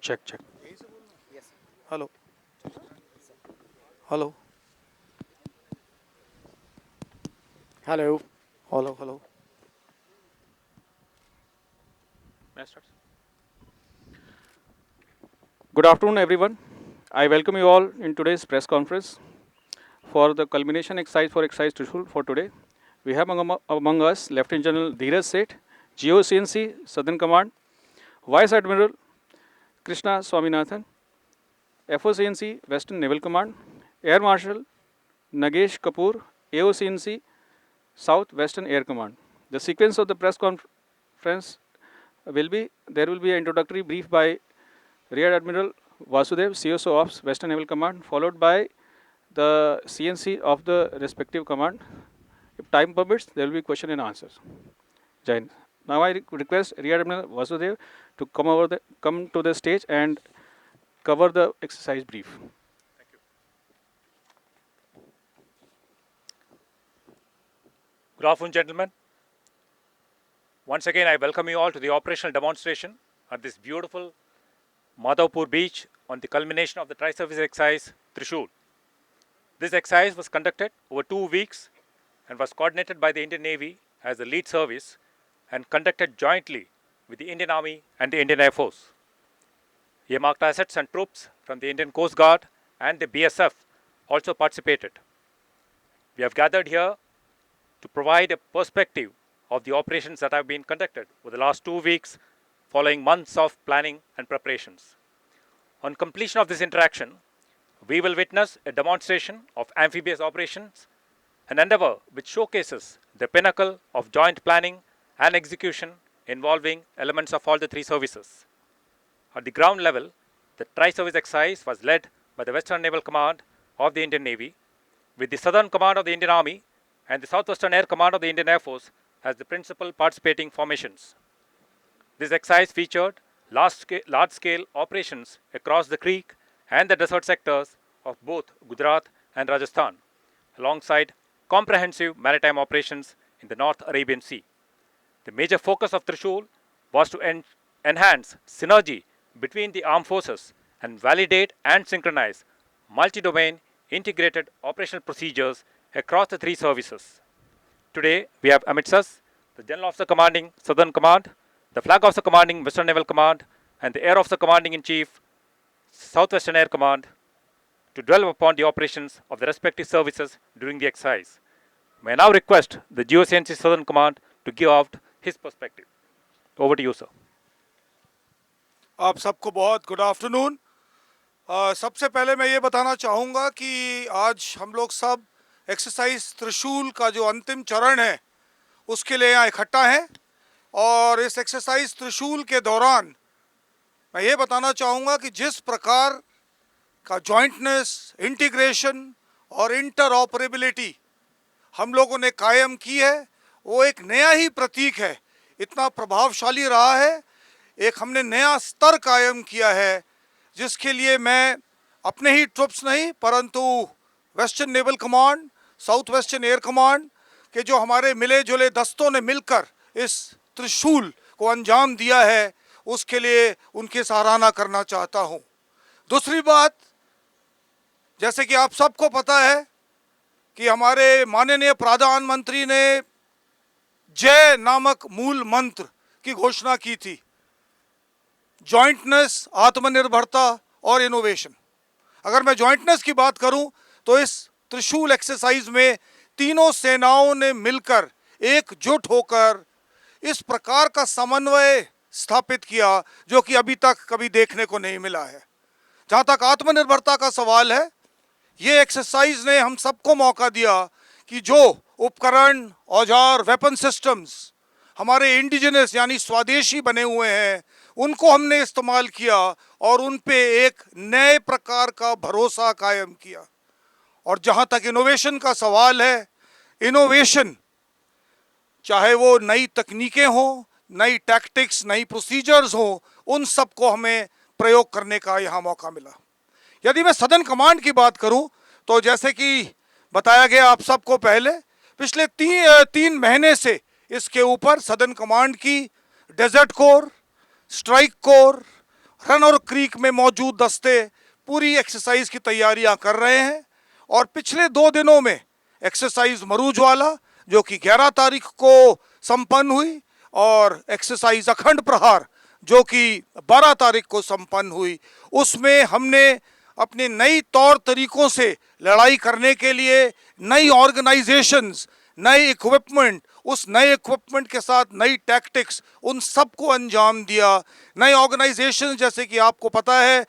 Check check. Hello hello Hello. Hello hello. Good afternoon, everyone. I welcome you all in today's press conference for the culmination exercise for exercise Trishul for today. We have among us Lieutenant General Dheeraj Seth, GOCNC Southern Command, Vice Admiral Krishna Swaminathan, FOCNC Western Naval Command, Air Marshal Nagesh Kapoor, AOCNC South Western Air Command. The sequence of the press conference will be, there will be an introductory brief by Rear Admiral Vasudev, CSO Ops, Western Naval Command, followed by the CNC of the respective command. If time permits, there will be question and answers. Jain. Now I request Rear Admiral Vasudev to come to the stage and cover the exercise brief. Good afternoon, gentlemen. Once again, I welcome you all to the operational demonstration at this beautiful Madhavpur beach on the culmination of the Tri-Service Exercise Trishul. This exercise was conducted over 2 weeks and was coordinated by the Indian Navy as the lead service and conducted jointly with the Indian Army and the Indian Air Force. Earmarked assets and troops from the Indian Coast Guard and the BSF also participated. We have gathered here to provide a perspective of the operations that have been conducted over the last 2 weeks following months of planning and preparations. On completion of this interaction, we will witness a demonstration of amphibious operations, an endeavor which showcases the pinnacle of joint planning and execution involving elements of all the three services. At the ground level, the Tri-Service exercise was led by the Western Naval Command of the Indian Navy, with the Southern Command of the Indian Army and the Southwestern Air Command of the Indian Air Force as the principal participating formations. This exercise featured large-scale operations across the creek and the desert sectors of both Gujarat and Rajasthan, alongside comprehensive maritime operations in the North Arabian Sea. The major focus of Trishul was to enhance synergy between the armed forces and validate and synchronize multi-domain integrated operational procedures across the three services. Today, we have amidst us the General Officer commanding Southern Command, the Flag Officer commanding Western Naval Command, and the Air Officer commanding in Chief Southwestern Air Command to dwell upon the operations of the respective services during the exercise. May I now request the GOCNC Southern Command to give out his perspective. Over to you, sir. आप सबको बहुत good afternoon. सबसे पहले मैं ये बताना चाहूँगा कि आज हम लोग सब एक्सरसाइज त्रिशूल का जो अंतिम चरण है उसके लिए यहाँ इकट्ठा हैं. और इस एक्सरसाइज त्रिशूल के दौरान मैं ये बताना चाहूँगा कि जिस प्रकार का जॉइंटनेस, इंटीग्रेशन और इंटरऑपरेबिलिटी हम लोगों ने कायम की है वो एक नया ही प्रतीक है. इतना प्रभावशाली रहा है. एक हमने नया स्तर कायम किया है जिसके लिए मैं अपने ही ट्रुप्स नहीं परंतु western naval command, south western air command के जो हमारे मिले जुले दस्तों ने मिलकर इस त्रिशूल को अंजाम दिया है उसके लिए उनकी सराहना करना चाहता हूं. दूसरी बात, जैसे कि आप सबको पता है कि हमारे माननीय प्रधानमंत्री ने जय नामक मूल मंत्र की घोषणा की थी. जॉइंटनेस, आत्मनिर्भरता और इनोवेशन. अगर मैं जॉइंटनेस की बात करूं तो इस त्रिशूल एक्सरसाइज में तीनों सेनाओं ने मिलकर एकजुट होकर इस प्रकार का समन्वय स्थापित किया जो कि अभी तक कभी देखने को नहीं मिला है. जहां तक आत्मनिर्भरता का सवाल है, ये एक्सरसाइज ने हम सबको मौका दिया कि जो उपकरण, औजार, वेपन सिस्टम्स हमारे इंडिजिनस यानी स्वदेशी बने हुए हैं उनको हमने इस्तेमाल किया और उन पे एक नए प्रकार का भरोसा कायम किया. और जहाँ तक इनोवेशन का सवाल है, इनोवेशन चाहे वो नई तकनीकें हों, नई टैक्टिक्स, नई प्रोसीजर्स हों, उन सबको हमें प्रयोग करने का यहाँ मौका मिला. यदि मैं सदर्न कमांड की बात करूँ तो जैसे कि बताया गया आप सबको पहले, पिछले 3 महीने से इसके ऊपर सदर्न कमांड की desert corps, strike corps, Rann और क्रीक में मौजूद दस्ते पूरी एक्सरसाइज की तैयारियां कर रहे हैं। और पिछले 2 दिनों में एक्सरसाइज मरूज वाला जो कि 11 तारीख को संपन्न हुई, और एक्सरसाइज अखंड प्रहार जो कि 12 तारीख को संपन्न हुई, उसमें हमने अपने नई तौर तरीकों से लड़ाई करने के लिए नई ऑर्गेनाइजेशंस, नई इक्विपमेंट, उस नए इक्विपमेंट के साथ नई टैक्टिक्स, उन सबको अंजाम दिया। नए ऑर्गेनाइजेशन जैसे कि आपको पता है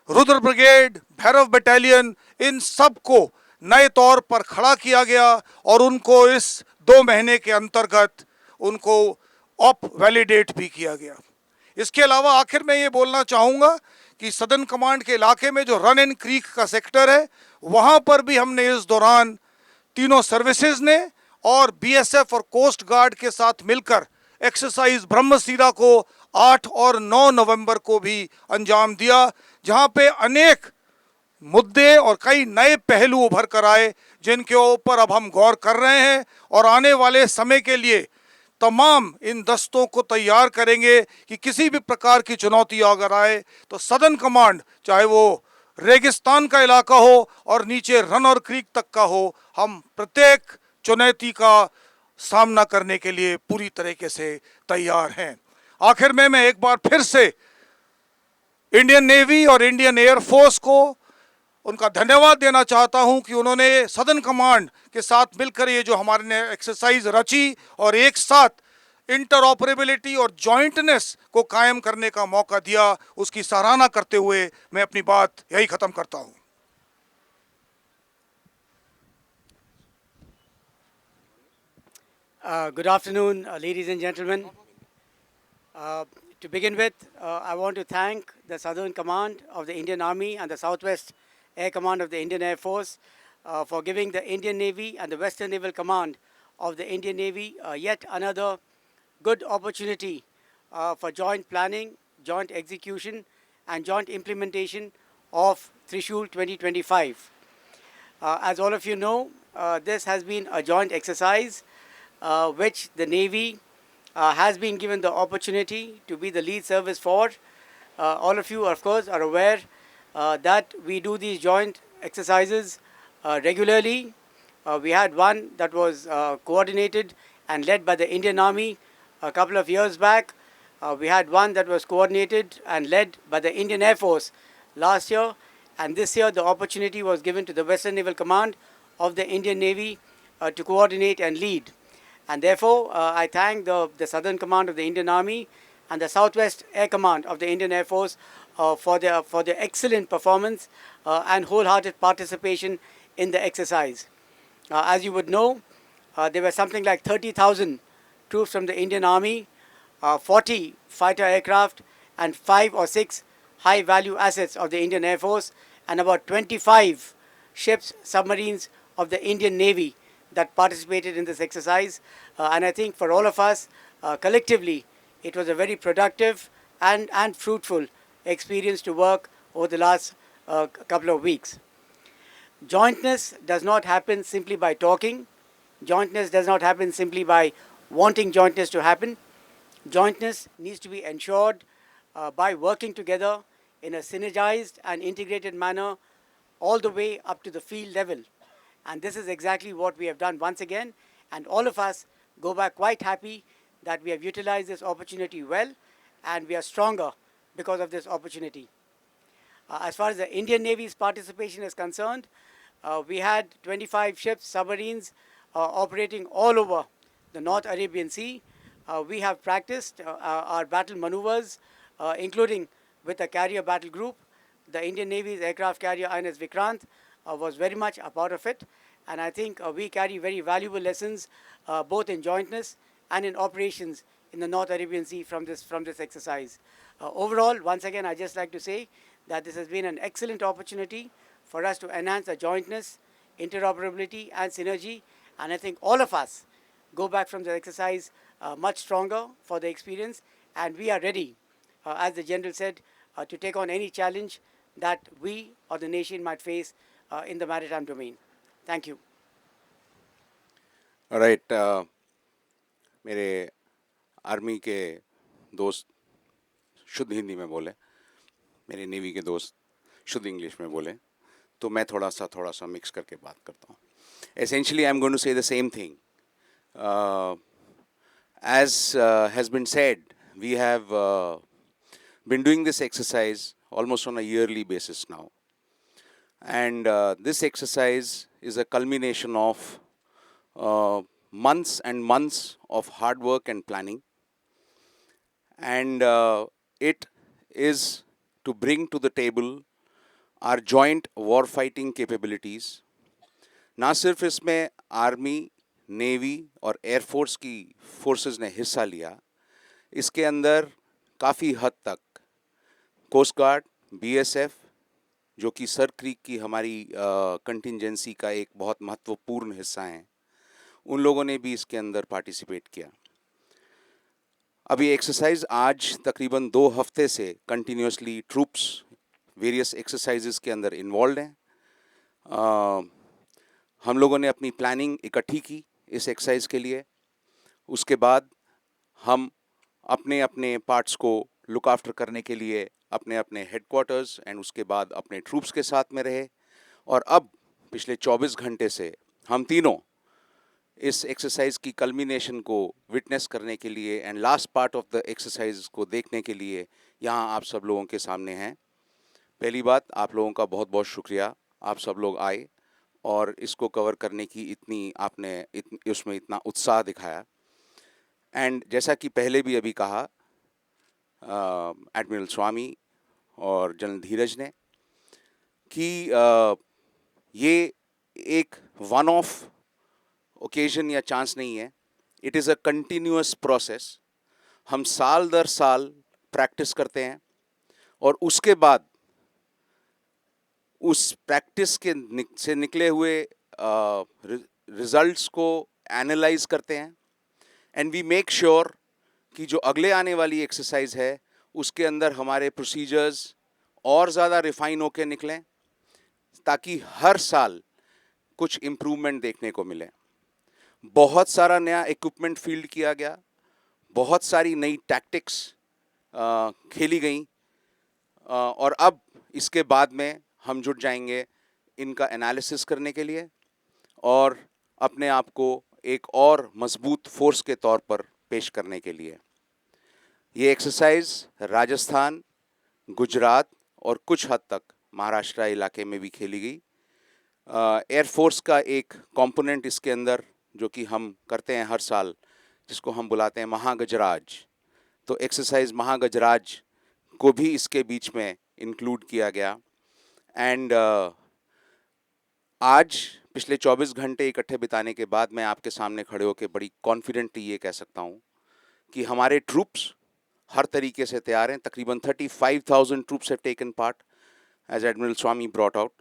रुद्र ब्रिगेड, भैरव बटालियन, इन सब को नए तौर पर खड़ा किया गया और उनको इस 2 महीने के अंतर्गत उनको ऑप वैलिडेट भी किया गया। इसके अलावा आखिर में ये बोलना चाहूँगा कि सदर्न कमांड के इलाके में जो रन एंड क्रीक का सेक्टर है, वहाँ पर भी हमने इस दौरान तीनों सर्विसेज ने और बीएसएफ और कोस्ट गार्ड के साथ मिलकर एक्सरसाइज ब्रह्मसीरा को 8 और 9 नवंबर को भी अंजाम दिया, जहाँ पे अनेक मुद्दे और कई नए पहलू उभर कर आए जिनके ऊपर अब हम गौर कर रहे हैं और आने वाले समय के लिए तमाम इन दस्तों को तैयार करेंगे कि किसी भी प्रकार की चुनौती अगर आए तो सदर्न कमांड, चाहे वो रेगिस्तान का इलाका हो और नीचे रन और क्रीक तक का हो, हम प्रत्येक चुनौती का सामना करने के लिए पूरी तरीके से तैयार हैं। आखिर में मैं एक बार फिर से इंडियन नेवी और इंडियन एयरफोर्स को उनका धन्यवाद देना चाहता हूं कि उन्होंने सदर्न कमांड के साथ मिलकर ये जो हमारे ने एक्सरसाइज रची और एक साथ इंटरऑपरेबिलिटी और जॉइंटनेस को कायम करने का मौका दिया, उसकी सराहना करते हुए मैं अपनी बात यही खत्म करता हूं। Good afternoon, ladies and gentlemen. To begin with, I want to thank the Southern Command of the Indian Army and the Southwest Air Command of the Indian Air Force for giving the Indian Navy and the Western Naval Command of the Indian Navy yet another good opportunity for joint planning, joint execution, and joint implementation of Trishul 2025. As all of you know, this has been a joint exercise which the Navy has been given the opportunity to be the lead service for. All of you, of course, are aware that we do these joint exercises regularly. We had one that was coordinated and led by the Indian Army a couple of years back. We had one that was coordinated and led by the Indian Air Force last year. And this year, the opportunity was given to the Western Naval Command of the Indian Navy to coordinate and lead. And therefore, I thank the Southern Command of the Indian Army and the Southwest Air Command of the Indian Air Force for their excellent performance and wholehearted participation in the exercise. As you would know, there were something like 30,000 troops from the Indian Army, 40 fighter aircraft, and 5 or 6 high-value assets of the Indian Air Force, and about 25 ships, submarines of the Indian Navy that participated in this exercise. And I think for all of us, collectively, it was a very productive and fruitful experience to work over the last couple of weeks. Jointness does not happen simply by talking. Jointness does not happen simply by wanting jointness to happen. Jointness needs to be ensured by working together in a synergized and integrated manner all the way up to the field level. And this is exactly what we have done once again. And all of us go back quite happy that we have utilized this opportunity well, and we are stronger because of this opportunity. As far as the Indian Navy's participation is concerned, we had 25 ships, submarines operating all over the North Arabian Sea. We have practiced our battle maneuvers, including with a carrier battle group. The Indian Navy's aircraft carrier INS Vikrant was very much a part of it. And I think we carry very valuable lessons both in jointness and in operations in the North Arabian Sea from this exercise. Overall, once again, I just like to say that this has been an excellent opportunity for us to enhance the jointness, interoperability, and synergy. And I think all of us go back from the exercise much stronger for the experience. And we are ready, as the General said, to take on any challenge that we or the nation might face in the maritime domain. Thank you. All right, मेरे army के दोस्त शुद्ध हिंदी में बोले, मेरे navy के दोस्त शुद्ध इंग्लिश में बोले तो मैं थोड़ा सा मिक्स करके बात करता हूँ. Essentially, I'm going to say the same thing. As has been said, we have been doing this exercise almost on a yearly basis now. And this exercise is a culmination of months and months of hard work and planning. And it is to bring to the table our joint war fighting capabilities. ना सिर्फ इसमें army, navy और air force की forces ने हिस्सा लिया, इसके अंदर काफ़ी हद तक कोस्ट गार्ड, बीएसएफ, जो कि सर क्रीक की हमारी कंटिंजेंसी का एक बहुत महत्वपूर्ण हिस्सा हैं, उन लोगों ने भी इसके अंदर पार्टिसिपेट किया. अभी एक्सरसाइज आज तकरीबन 2 हफ्ते से कंटिन्यूसली ट्रूप्स वेरियस एक्सरसाइजेस के अंदर इन्वॉल्व हैं. हम लोगों ने अपनी प्लानिंग इकट्ठी की इस एक्सरसाइज के लिए. उसके बाद हम अपने अपने पार्ट्स को लुक आफ्टर करने के लिए अपने अपने हेडक्वार्टर्स एंड उसके बाद अपने ट्रूप्स के साथ में रहे. और अब पिछले 24 घंटे से हम तीनों इस एक्सरसाइज की कल्मिनेशन को विटनेस करने के लिए and last part of the exercise को देखने के लिए यहाँ आप सब लोगों के सामने हैं. पहली बात, आप लोगों का बहुत बहुत शुक्रिया, आप सब लोग आए और इसको कवर करने की उसमें इतना उत्साह दिखाया. एंड जैसा कि पहले भी अभी कहा एडमिरल स्वामी और जनरल धीरज ने कि ये एक वन ऑफ ओकेजन या चांस नहीं है, it is a continuous process. हम साल दर साल प्रैक्टिस करते हैं और उसके बाद उस प्रैक्टिस से निकले हुए रिजल्ट्स को एनालाइज करते हैं एंड वी मेक श्योर कि जो अगले आने वाली एक्सरसाइज है उसके अंदर हमारे प्रोसीजर्स और ज़्यादा रिफाइन होकर निकलें ताकि हर साल कुछ इम्प्रूवमेंट देखने को मिले. बहुत सारा नया इक्विपमेंट फील्ड किया गया, बहुत सारी नई टैक्टिक्स खेली गई और अब इसके बाद में हम जुट जाएंगे इनका एनालिसिस करने के लिए और अपने आप को एक और मजबूत फोर्स के तौर पर पेश करने के लिए. ये एक्सरसाइज राजस्थान, गुजरात और कुछ हद तक महाराष्ट्र इलाके में भी खेली गई. एयरफोर्स का एक कंपोनेंट इसके अंदर जो कि हम करते हैं हर साल, जिसको हम बुलाते हैं महागजराज, तो एक्सरसाइज महागजराज को भी इसके बीच में इंक्लूड किया गया. एंड आज पिछले 24 घंटे इकट्ठे बिताने के बाद मैं आपके सामने खड़े होकर बड़ी कॉन्फिडेंटली ये कह सकता हूँ कि हमारे ट्रूप्स हर तरीके से तैयार हैं. तकरीबन 35,000 troops have taken part as admiral Swami brought out.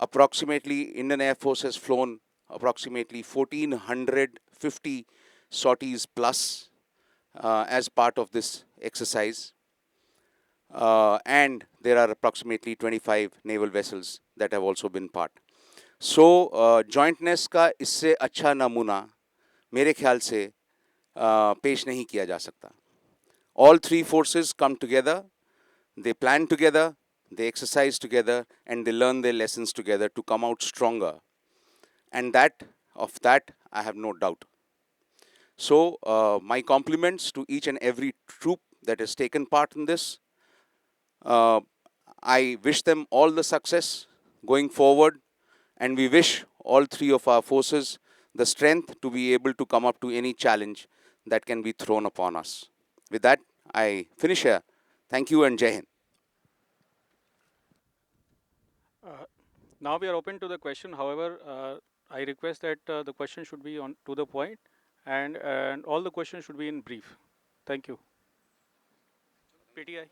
Approximately Indian Air Force has flown approximately 1,450 sorties plus as part of this exercise. And there are approximately 25 naval vessels that have also been part. So jointness का इससे अच्छा नमूना मेरे ख्याल से पेश नहीं किया जा सकता. All three forces come together, they plan together, they exercise together, and they learn their lessons together to come out stronger. And that I have no doubt. So my compliments to each and every troop that has taken part in this. I wish them all the success going forward, and we wish all three of our forces the strength to be able to come up to any challenge that can be thrown upon us. With that, I finish here. Thank you and Jai Hind. Now we are open to the question. However, I request that the question should be on to the point, and all the questions should be in brief. Thank you. PTI.